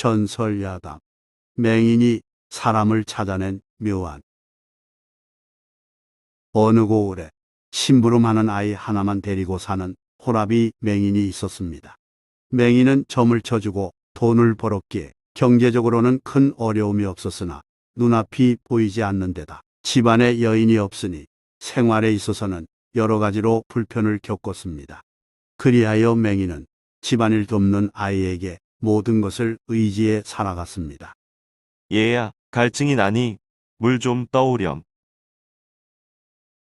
전설야담. 맹인이 사람을 찾아낸 묘안. 어느 고을에 심부름하는 아이 하나만 데리고 사는 호랍이 맹인이 있었습니다. 맹인은 점을 쳐주고 돈을 벌었기에 경제적으로는 큰 어려움이 없었으나 눈앞이 보이지 않는 데다 집안에 여인이 없으니 생활에 있어서는 여러 가지로 불편을 겪었습니다. 그리하여 맹인은 집안일 돕는 아이에게 모든 것을 의지해 살아갔습니다. 얘야, 갈증이 나니 물 좀 떠오렴.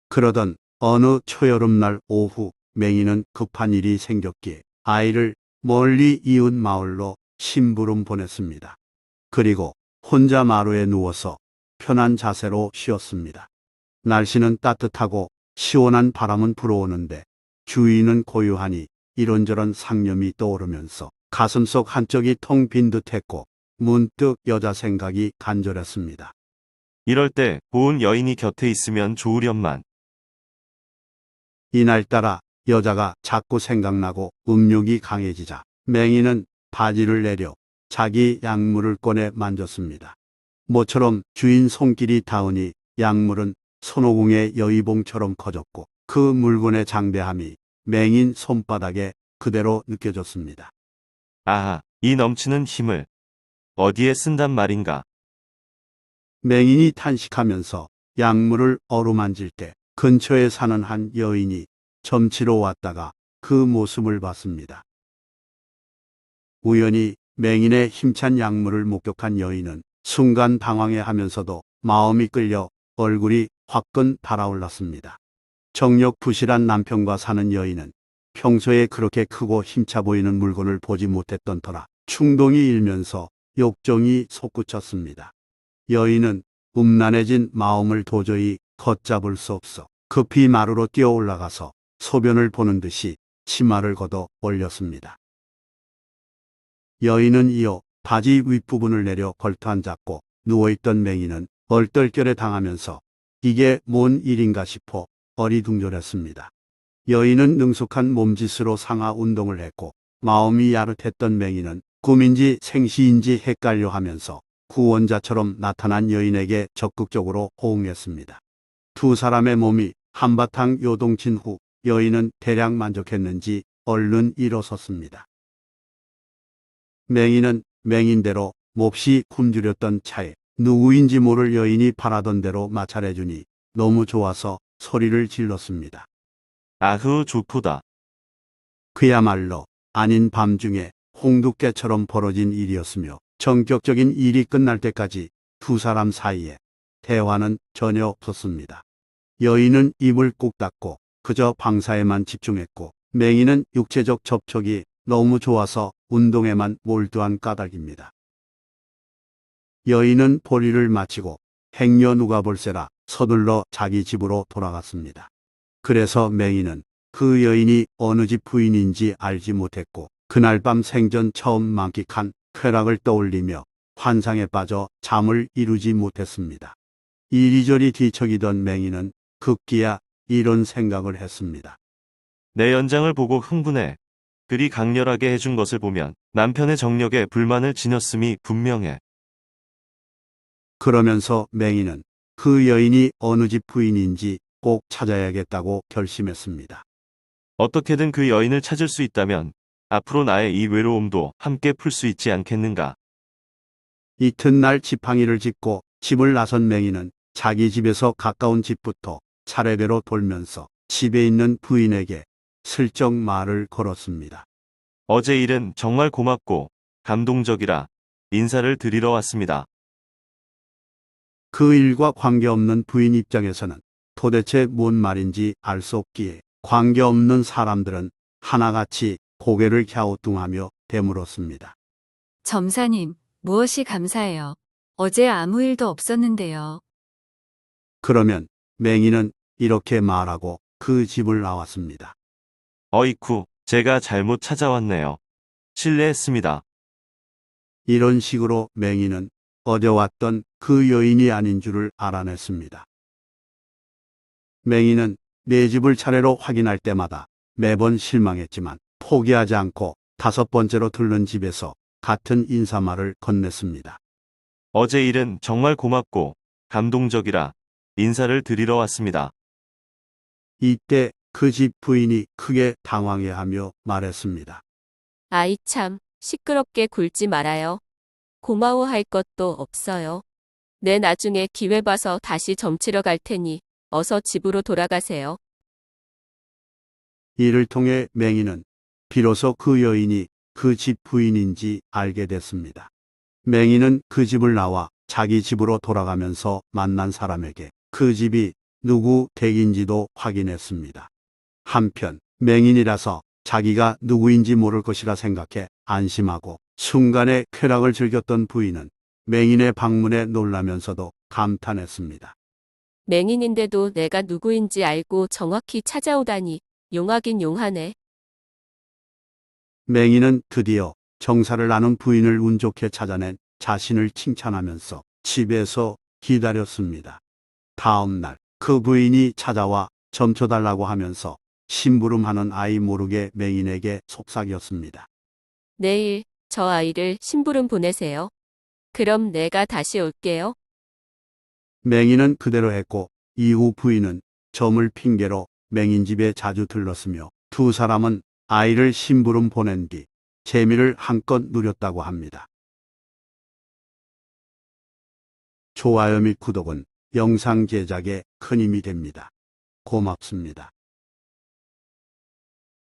그러던 어느 초여름날 오후 맹인은 급한 일이 생겼기에 아이를 멀리 이웃 마을로 심부름 보냈습니다. 그리고 혼자 마루에 누워서 편한 자세로 쉬었습니다. 날씨는 따뜻하고 시원한 바람은 불어오는데 주위는 고요하니 이런저런 상념이 떠오르면서 가슴속 한쪽이 텅 빈 듯했고 문득 여자 생각이 간절했습니다. 이럴 때 고운 여인이 곁에 있으면 좋으련만. 이날따라 여자가 자꾸 생각나고 음욕이 강해지자 맹인은 바지를 내려 자기 약물을 꺼내 만졌습니다. 모처럼 주인 손길이 닿으니 약물은 손오공의 여의봉처럼 커졌고 그 물건의 장대함이 맹인 손바닥에 그대로 느껴졌습니다. 아하, 이 넘치는 힘을 어디에 쓴단 말인가. 맹인이 탄식하면서 약물을 어루만질 때 근처에 사는 한 여인이 점치러 왔다가 그 모습을 봤습니다. 우연히 맹인의 힘찬 약물을 목격한 여인은 순간 당황해하면서도 마음이 끌려 얼굴이 화끈 달아올랐습니다. 정력 부실한 남편과 사는 여인은 평소에 그렇게 크고 힘차 보이는 물건을 보지 못했던 터라 충동이 일면서 욕정이 솟구쳤습니다. 여인은 음란해진 마음을 도저히 걷잡을 수 없어 급히 마루로 뛰어 올라가서 소변을 보는 듯이 치마를 걷어 올렸습니다. 여인은 이어 바지 윗부분을 내려 걸터앉았고 누워있던 맹인은 얼떨결에 당하면서 이게 뭔 일인가 싶어 어리둥절했습니다. 여인은 능숙한 몸짓으로 상하 운동을 했고 마음이 야릇했던 맹인은 꿈인지 생시인지 헷갈려 하면서 구원자처럼 나타난 여인에게 적극적으로 호응했습니다. 두 사람의 몸이 한바탕 요동친 후 여인은 대략 만족했는지 얼른 일어섰습니다. 맹인은 맹인대로 몹시 굶주렸던 차에 누구인지 모를 여인이 바라던 대로 마찰해주니 너무 좋아서 소리를 질렀습니다. 아흐, 좋도다. 그야말로 아닌 밤중에 홍두깨처럼 벌어진 일이었으며 전격적인 일이 끝날 때까지 두 사람 사이에 대화는 전혀 없었습니다. 여인은 입을 꾹 닫고 그저 방사에만 집중했고 맹인은 육체적 접촉이 너무 좋아서 운동에만 몰두한 까닭입니다. 여인은 볼일을 마치고 행여 누가 볼세라 서둘러 자기 집으로 돌아갔습니다. 그래서 맹인은 그 여인이 어느 집 부인인지 알지 못했고 그날 밤 생전 처음 만끽한 쾌락을 떠올리며 환상에 빠져 잠을 이루지 못했습니다. 이리저리 뒤척이던 맹인은 급기야 이런 생각을 했습니다. 내 연장을 보고 흥분해. 그리 강렬하게 해준 것을 보면 남편의 정력에 불만을 지녔음이 분명해. 그러면서 맹인은 그 여인이 어느 집 부인인지 꼭 찾아야겠다고 결심했습니다. 어떻게든 그 여인을 찾을 수 있다면 앞으로 나의 이 외로움도 함께 풀 수 있지 않겠는가. 이튿날 지팡이를 짚고 집을 나선 맹인은 자기 집에서 가까운 집부터 차례대로 돌면서 집에 있는 부인에게 슬쩍 말을 걸었습니다. 어제 일은 정말 고맙고 감동적이라 인사를 드리러 왔습니다. 그 일과 관계없는 부인 입장에서는 도대체 뭔 말인지 알 수 없기에 관계없는 사람들은 하나같이 고개를 갸우뚱하며 되물었습니다. 점사님, 무엇이 감사해요? 어제 아무 일도 없었는데요. 그러면 맹인은 이렇게 말하고 그 집을 나왔습니다. 어이쿠, 제가 잘못 찾아왔네요. 실례했습니다. 이런 식으로 맹인은 어제 왔던 그 여인이 아닌 줄을 알아냈습니다. 맹인은 네 집을 차례로 확인할 때마다 매번 실망했지만 포기하지 않고 다섯 번째로 들른 집에서 같은 인사말을 건넸습니다. 어제 일은 정말 고맙고 감동적이라 인사를 드리러 왔습니다. 이때 그 집 부인이 크게 당황해하며 말했습니다. 아이 참, 시끄럽게 굴지 말아요. 고마워할 것도 없어요. 내 나중에 기회 봐서 다시 점치러 갈 테니 어서 집으로 돌아가세요. 이를 통해 맹인은 비로소 그 여인이 그 집 부인인지 알게 됐습니다. 맹인은 그 집을 나와 자기 집으로 돌아가면서 만난 사람에게 그 집이 누구 댁인지도 확인했습니다. 한편 맹인이라서 자기가 누구인지 모를 것이라 생각해 안심하고 순간의 쾌락을 즐겼던 부인은 맹인의 방문에 놀라면서도 감탄했습니다. 맹인인데도 내가 누구인지 알고 정확히 찾아오다니 용하긴 용하네. 맹인은 드디어 정사를 나눈 부인을 운 좋게 찾아낸 자신을 칭찬하면서 집에서 기다렸습니다. 다음 날 그 부인이 찾아와 점쳐달라고 하면서 심부름하는 아이 모르게 맹인에게 속삭였습니다. 내일 저 아이를 심부름 보내세요. 그럼 내가 다시 올게요. 맹인은 그대로 했고 이후 부인은 점을 핑계로 맹인 집에 자주 들렀으며 두 사람은 아이를 심부름 보낸 뒤 재미를 한껏 누렸다고 합니다. 좋아요 및 구독은 영상 제작에 큰 힘이 됩니다. 고맙습니다.